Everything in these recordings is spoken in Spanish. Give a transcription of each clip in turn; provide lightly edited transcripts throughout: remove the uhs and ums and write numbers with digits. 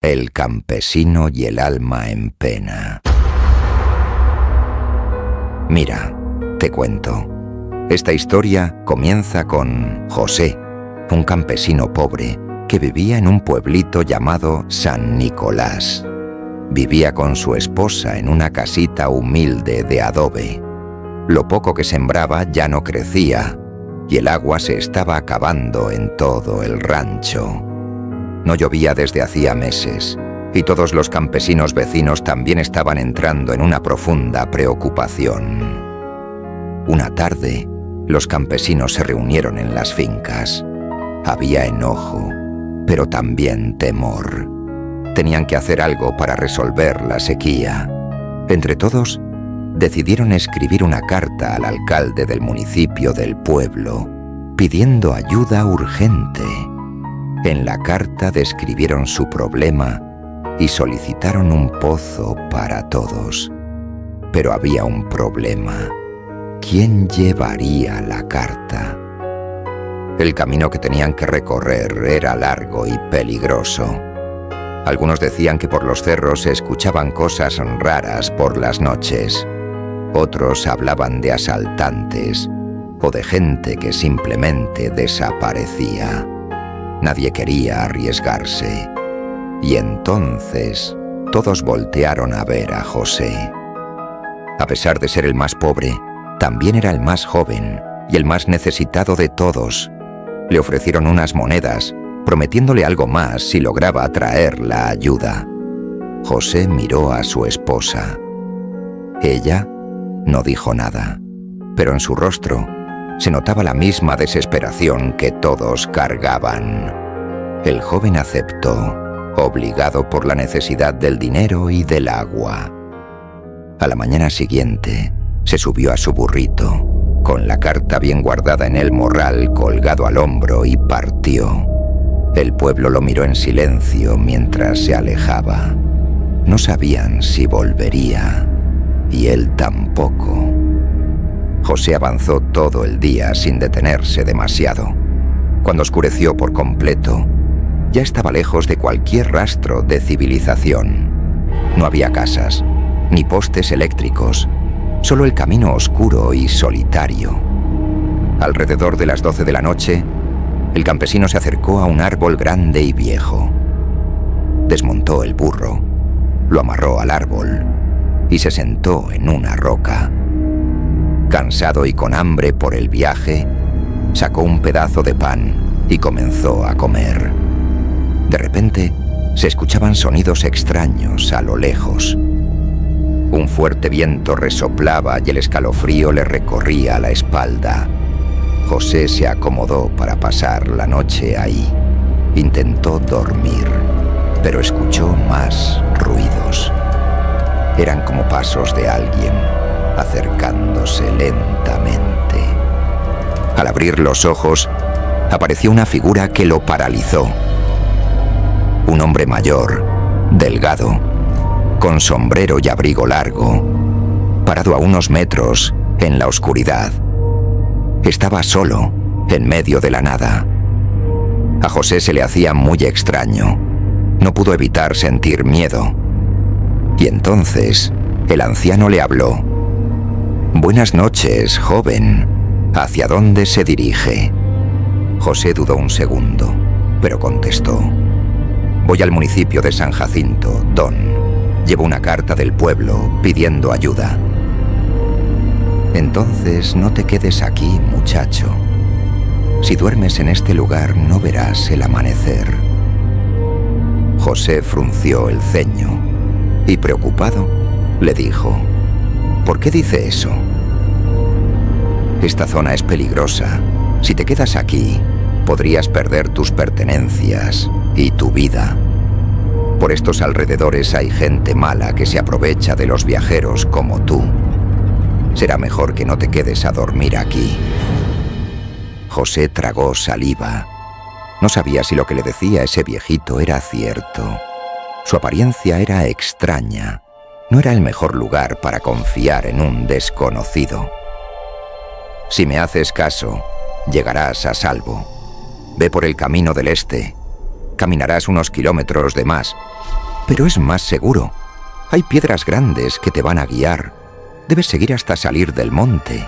El campesino y el alma en pena. Mira, te cuento. Esta historia comienza con José, un campesino pobre que vivía en un pueblito llamado San Nicolás. Vivía con su esposa en una casita humilde de adobe. Lo poco que sembraba ya no crecía y el agua se estaba acabando en todo el rancho. No llovía desde hacía meses y todos los campesinos vecinos también estaban entrando en una profunda preocupación. Una tarde, los campesinos se reunieron en las fincas. Había enojo, pero también temor. Tenían que hacer algo para resolver la sequía. Entre todos, decidieron escribir una carta al alcalde del municipio del pueblo, pidiendo ayuda urgente. En la carta describieron su problema y solicitaron un pozo para todos. Pero había un problema. ¿Quién llevaría la carta? El camino que tenían que recorrer era largo y peligroso. Algunos decían que por los cerros se escuchaban cosas raras por las noches. Otros hablaban de asaltantes o de gente que simplemente desaparecía. Nadie quería arriesgarse. Y entonces todos voltearon a ver a José. A pesar de ser el más pobre, también era el más joven y el más necesitado de todos. Le ofrecieron unas monedas, prometiéndole algo más si lograba traer la ayuda. José miró a su esposa. Ella no dijo nada, pero en su rostro se notaba la misma desesperación que todos cargaban. El joven aceptó, obligado por la necesidad del dinero y del agua. A la mañana siguiente, se subió a su burrito, con la carta bien guardada en el morral colgado al hombro, y partió. El pueblo lo miró en silencio mientras se alejaba. No sabían si volvería, y él tampoco. José avanzó todo el día sin detenerse demasiado. Cuando oscureció por completo, ya estaba lejos de cualquier rastro de civilización. No había casas, ni postes eléctricos, solo el camino oscuro y solitario. Alrededor de las 12 de la noche, el campesino se acercó a un árbol grande y viejo. Desmontó el burro, lo amarró al árbol y se sentó en una roca. Cansado y con hambre por el viaje, sacó un pedazo de pan y comenzó a comer. De repente, se escuchaban sonidos extraños a lo lejos. Un fuerte viento resoplaba y el escalofrío le recorría la espalda. José se acomodó para pasar la noche ahí. Intentó dormir, pero escuchó más ruidos. Eran como pasos de alguien acercándose lentamente. Al abrir los ojos, apareció una figura que lo paralizó. Un hombre mayor, delgado, con sombrero y abrigo largo, parado a unos metros en la oscuridad. Estaba solo, en medio de la nada. A José se le hacía muy extraño. No pudo evitar sentir miedo. Y entonces, el anciano le habló. «Buenas noches, joven. ¿Hacia dónde se dirige?» José dudó un segundo, pero contestó. «Voy al municipio de San Jacinto, Don. Llevo una carta del pueblo pidiendo ayuda». «Entonces no te quedes aquí, muchacho. Si duermes en este lugar no verás el amanecer». José frunció el ceño y, preocupado, le dijo: «¿Por qué dice eso?» «Esta zona es peligrosa. Si te quedas aquí, podrías perder tus pertenencias y tu vida. Por estos alrededores hay gente mala que se aprovecha de los viajeros como tú. Será mejor que no te quedes a dormir aquí». José tragó saliva. No sabía si lo que le decía ese viejito era cierto. Su apariencia era extraña. No era el mejor lugar para confiar en un desconocido. «Si me haces caso, llegarás a salvo. Ve por el camino del este. Caminarás unos kilómetros de más, pero es más seguro. Hay piedras grandes que te van a guiar. Debes seguir hasta salir del monte.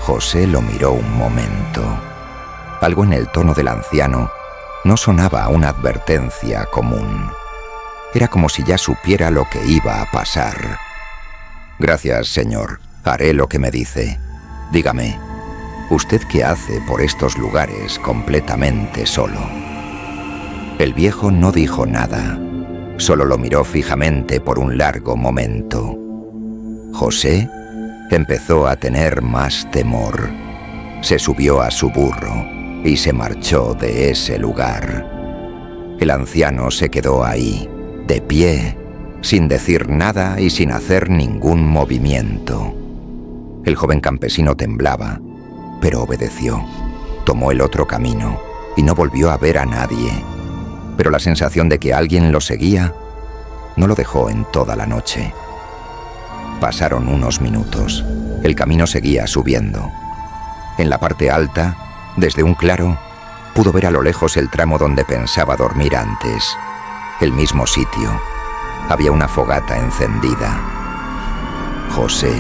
José lo miró un momento. Algo en el tono del anciano no sonaba a una advertencia común. Era como si ya supiera lo que iba a pasar. «Gracias, señor. Haré lo que me dice. Dígame, ¿usted qué hace por estos lugares completamente solo?» El viejo no dijo nada. Solo lo miró fijamente por un largo momento. José empezó a tener más temor. Se subió a su burro y se marchó de ese lugar. El anciano se quedó ahí, de pie, sin decir nada y sin hacer ningún movimiento. El joven campesino temblaba, pero obedeció. Tomó el otro camino y no volvió a ver a nadie. Pero la sensación de que alguien lo seguía no lo dejó en toda la noche. Pasaron unos minutos. El camino seguía subiendo. En la parte alta, desde un claro, pudo ver a lo lejos el tramo donde pensaba dormir antes. El mismo sitio. Había una fogata encendida. José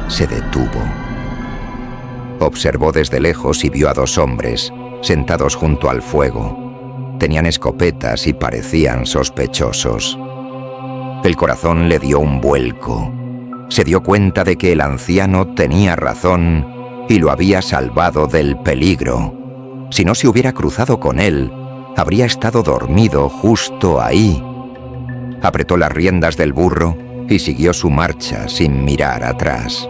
se detuvo. Observó desde lejos y vio a dos hombres sentados junto al fuego. Tenían escopetas y parecían sospechosos. El corazón le dio un vuelco. Se dio cuenta de que el anciano tenía razón y lo había salvado del peligro. Si no se hubiera cruzado con él, habría estado dormido justo ahí. Apretó las riendas del burro y siguió su marcha sin mirar atrás.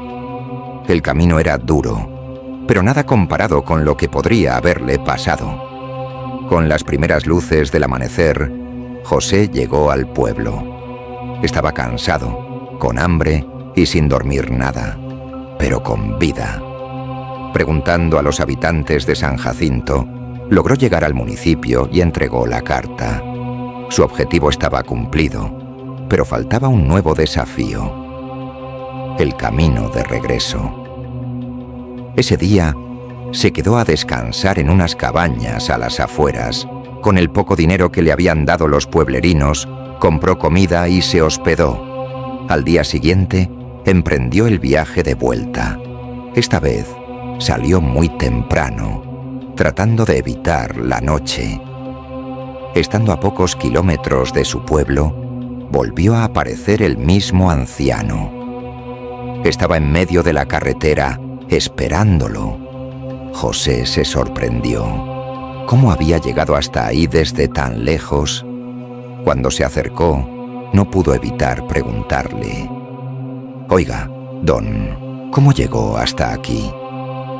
El camino era duro, pero nada comparado con lo que podría haberle pasado. Con las primeras luces del amanecer, José llegó al pueblo. Estaba cansado, con hambre y sin dormir nada, pero con vida. Preguntando a los habitantes de San Jacinto, logró llegar al municipio y entregó la carta. Su objetivo estaba cumplido, pero faltaba un nuevo desafío: el camino de regreso. Ese día se quedó a descansar en unas cabañas a las afueras. Con el poco dinero que le habían dado los pueblerinos, compró comida y se hospedó. Al día siguiente, emprendió el viaje de vuelta. Esta vez, salió muy temprano, tratando de evitar la noche. Estando a pocos kilómetros de su pueblo, volvió a aparecer el mismo anciano. Estaba en medio de la carretera, esperándolo. José se sorprendió. ¿Cómo había llegado hasta ahí desde tan lejos? Cuando se acercó, no pudo evitar preguntarle: «Oiga, don, ¿cómo llegó hasta aquí?»,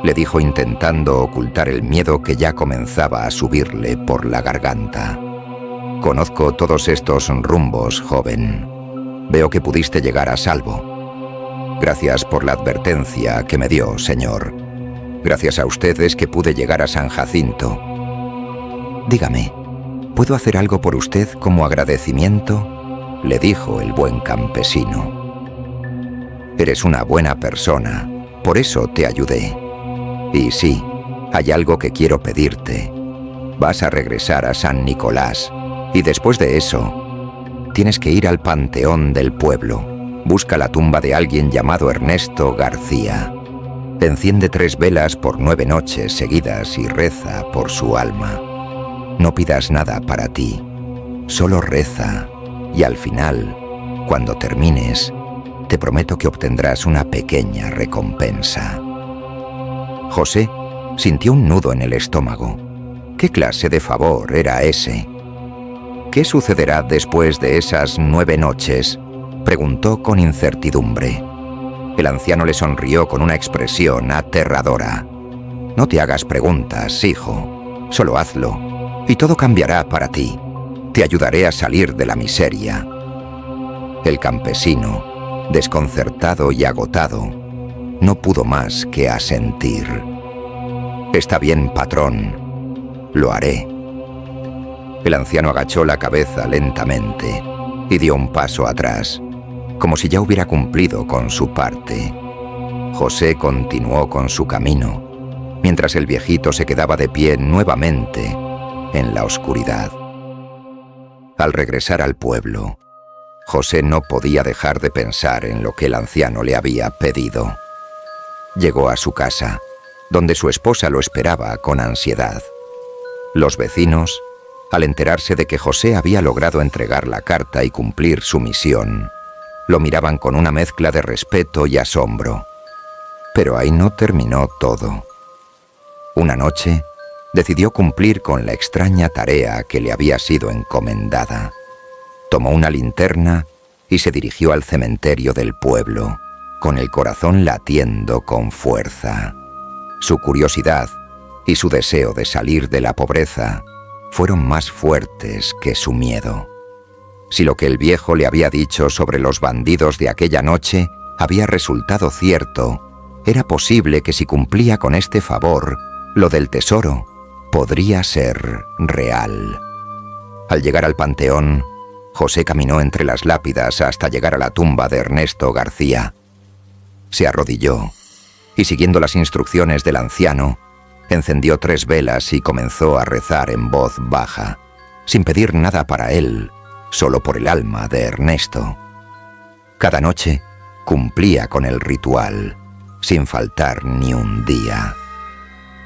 le dijo, intentando ocultar el miedo que ya comenzaba a subirle por la garganta. «Conozco todos estos rumbos, joven. Veo que pudiste llegar a salvo. Gracias por la advertencia que me dio, señor. Gracias a usted es que pude llegar a San Jacinto. Dígame, ¿puedo hacer algo por usted como agradecimiento?», le dijo el buen campesino. «Eres una buena persona, por eso te ayudé. Y sí, hay algo que quiero pedirte. Vas a regresar a San Nicolás y después de eso tienes que ir al panteón del pueblo. Busca la tumba de alguien llamado Ernesto García. Enciende 3 velas por 9 noches seguidas y reza por su alma. No pidas nada para ti, solo reza, y al final, cuando termines, te prometo que obtendrás una pequeña recompensa». José sintió un nudo en el estómago. ¿Qué clase de favor era ese? «¿Qué sucederá después de esas 9 noches?», preguntó con incertidumbre. El anciano le sonrió con una expresión aterradora. «No te hagas preguntas, hijo. Solo hazlo, y todo cambiará para ti. Te ayudaré a salir de la miseria». El campesino, desconcertado y agotado, no pudo más que asentir. «Está bien, patrón. Lo haré». El anciano agachó la cabeza lentamente y dio un paso atrás, como si ya hubiera cumplido con su parte. José continuó con su camino, mientras el viejito se quedaba de pie nuevamente, en la oscuridad. Al regresar al pueblo, José no podía dejar de pensar en lo que el anciano le había pedido. Llegó a su casa, donde su esposa lo esperaba con ansiedad. Los vecinos, al enterarse de que José había logrado entregar la carta y cumplir su misión, lo miraban con una mezcla de respeto y asombro. Pero ahí no terminó todo. Una noche, decidió cumplir con la extraña tarea que le había sido encomendada. Tomó una linterna y se dirigió al cementerio del pueblo, con el corazón latiendo con fuerza. Su curiosidad y su deseo de salir de la pobreza fueron más fuertes que su miedo. Si lo que el viejo le había dicho sobre los bandidos de aquella noche había resultado cierto, era posible que si cumplía con este favor, lo del tesoro podría ser real. Al llegar al panteón, José caminó entre las lápidas hasta llegar a la tumba de Ernesto García. Se arrodilló y, siguiendo las instrucciones del anciano, encendió 3 velas y comenzó a rezar en voz baja, sin pedir nada para él, solo por el alma de Ernesto. Cada noche cumplía con el ritual, sin faltar ni un día.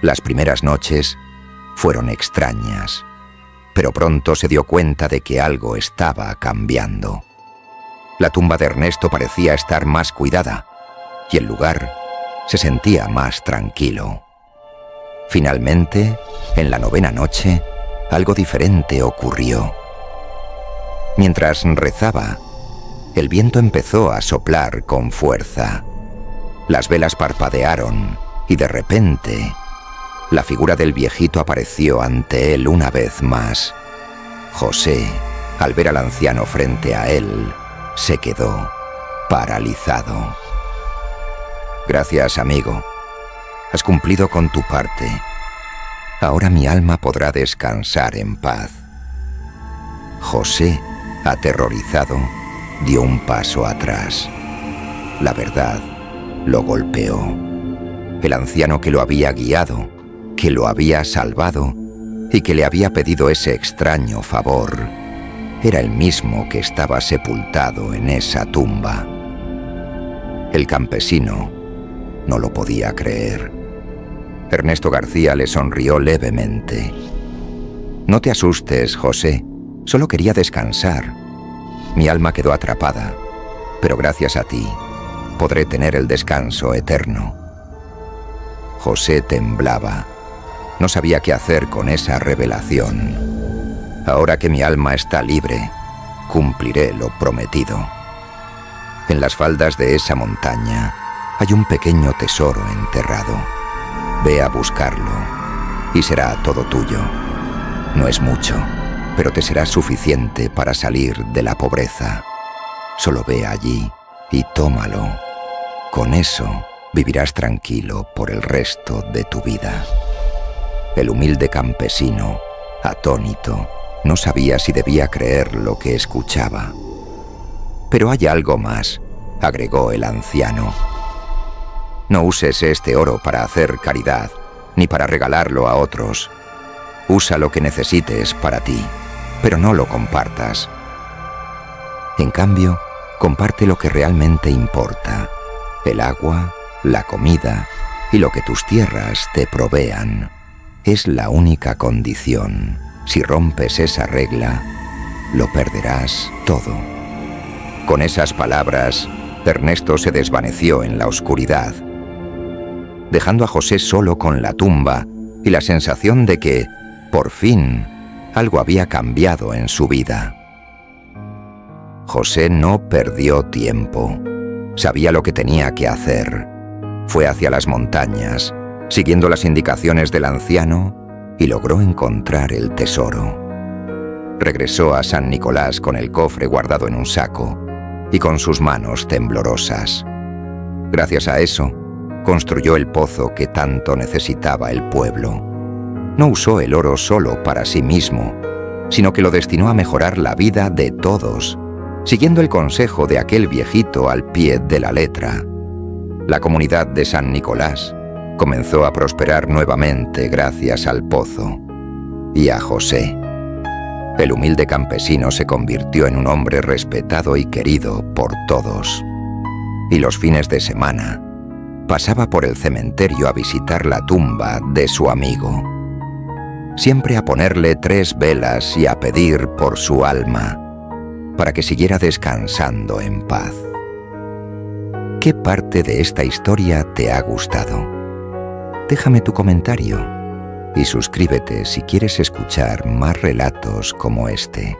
Las primeras noches fueron extrañas, pero pronto se dio cuenta de que algo estaba cambiando. La tumba de Ernesto parecía estar más cuidada y el lugar se sentía más tranquilo. Finalmente, en la 9ª noche, algo diferente ocurrió. Mientras rezaba, el viento empezó a soplar con fuerza. Las velas parpadearon y de repente, la figura del viejito apareció ante él una vez más. José, al ver al anciano frente a él, se quedó paralizado. Gracias, amigo. Has cumplido con tu parte. Ahora mi alma podrá descansar en paz. José, aterrorizado, dio un paso atrás. La verdad lo golpeó. El anciano que lo había guiado, que lo había salvado y que le había pedido ese extraño favor, era el mismo que estaba sepultado en esa tumba. El campesino no lo podía creer. Ernesto García le sonrió levemente. No te asustes, José. Solo quería descansar. Mi alma quedó atrapada, pero gracias a ti podré tener el descanso eterno. José temblaba. No sabía qué hacer con esa revelación. Ahora que mi alma está libre, cumpliré lo prometido. En las faldas de esa montaña hay un pequeño tesoro enterrado. Ve a buscarlo y será todo tuyo. No es mucho, pero te será suficiente para salir de la pobreza. Solo ve allí y tómalo. Con eso vivirás tranquilo por el resto de tu vida. El humilde campesino, atónito, no sabía si debía creer lo que escuchaba. Pero hay algo más, agregó el anciano. No uses este oro para hacer caridad, ni para regalarlo a otros. Usa lo que necesites para ti, pero no lo compartas. En cambio, comparte lo que realmente importa: el agua, la comida y lo que tus tierras te provean. Es la única condición. Si rompes esa regla, lo perderás todo. Con esas palabras, Ernesto se desvaneció en la oscuridad, dejando a José solo con la tumba y la sensación de que, por fin, algo había cambiado en su vida. José no perdió tiempo. Sabía lo que tenía que hacer. Fue hacia las montañas, siguiendo las indicaciones del anciano, y logró encontrar el tesoro. Regresó a San Nicolás con el cofre guardado en un saco y con sus manos temblorosas. Gracias a eso, construyó el pozo que tanto necesitaba el pueblo. No usó el oro solo para sí mismo, sino que lo destinó a mejorar la vida de todos, siguiendo el consejo de aquel viejito al pie de la letra. La comunidad de San Nicolás comenzó a prosperar nuevamente gracias al pozo. y a José. El humilde campesino se convirtió en un hombre respetado y querido por todos. Y los fines de semana pasaba por el cementerio a visitar la tumba de su amigo. Siempre a ponerle 3 velas y a pedir por su alma, para que siguiera descansando en paz. ¿Qué parte de esta historia te ha gustado? Déjame tu comentario y suscríbete si quieres escuchar más relatos como este.